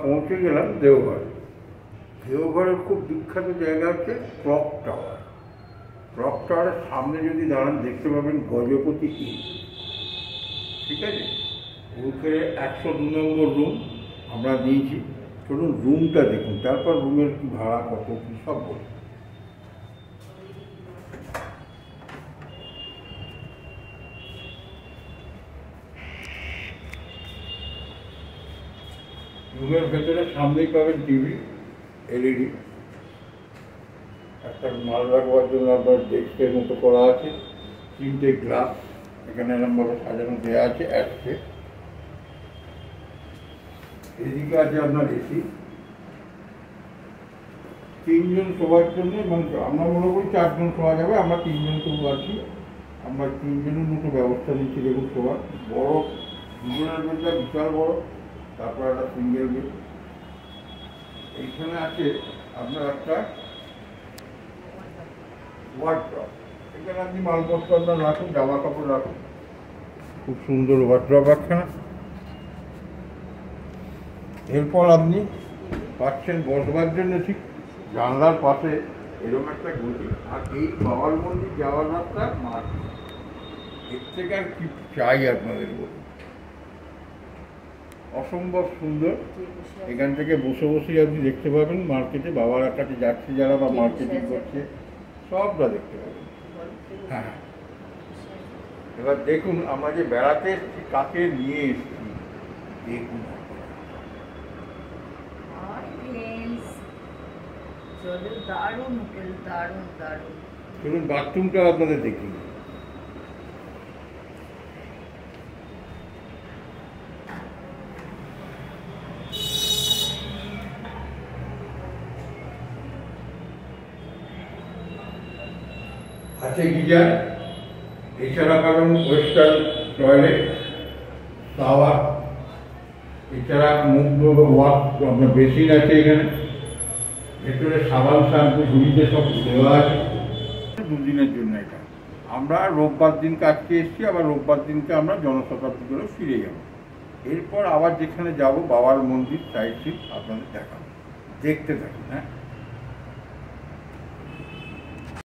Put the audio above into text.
পৌঁছে গেলাম দেওঘর। দেওঘরের খুব বিখ্যাত জায়গা হচ্ছে ক্লক টাওয়ার। ক্লক টাওয়ারের সামনে যদি দাঁড়ান দেখতে পাবেন গজপতি ইন, ঠিক আছে? ওইখানে 102 নম্বর রুম আমরা নিয়েছি। চলুন রুমটা দেখুন, তারপর রুমের কি ভাড়া কত কী সব বলি। রুমের ভেতরে সামনেই পাবেন টিভি, এলইডি, একটা মাল রাখবার জন্য আপনার ডেস্কের মতো করা আছে, 3টে গ্লাস এখানে এরকমভাবে সাজানো দেওয়া আছে। আসছে এদিকে আছে আপনার এসি, 3জন শোবার জন্য, এবং আমরা মনে করি 4জন শোয়া যাবে, আমরা 3জন তো আছি, আমরা 3জনের মতো ব্যবস্থা নিচ্ছি। দেখুন শোবার বড়, দুজনের বেডটা বিশাল বড়, তারপর একটা সিঙ্গেল বেড। এইখানে আছে আপনার একটা ওয়ার্ড্রপ, এখানে আপনি মালপত্র আপনার রাখুন, জামা কাপড় রাখুন, খুব সুন্দর ওয়ার্ড্রপ একখানা। এরপর আপনি পাচ্ছেন বসবার জন্য ঠিক জানলার পাশে এরকম একটা গলি, আর এই বাবার মন্দির যাওয়ার রাস্তা মাঠ। এর থেকে আর কি চাই আপনাদের বলুন? অসম্ভব সুন্দর। এখান থেকে বসে বসেই আপনি দেখতে পাবেন মার্কেটে বাবার কাছে যাচ্ছে যারা বা মার্কেটিং করছে সবটা দেখতে পাবেন। হ্যাঁ, এবার দেখুন আমরা যে বেড়াতে এসেছি কাকে নিয়ে এসেছি দেখুন। চলুন বাথরুমটা আপনাদের দেখি। আছে গিজার, এছাড়া কারণ ওয়েস্টার্ন টয়লেট, শাওয়ার, এছাড়া মুখ ওয়াশ আপনার বেসিন আছে এখানে, ভেতরে সাবান শ্যাম্পু ঝুড়িতে সব দেওয়া আছে। 2 দিনের জন্য এটা। আমরা রোববার দিনকে আজকে এসেছি, আবার রোববার দিনকে আমরা জনশতাব্দী করে ফিরে যাব। এরপর আবার যেখানে যাব বাবার মন্দির সাইড সিন আপনাদের দেখাবো, দেখতে থাকুন। হ্যাঁ।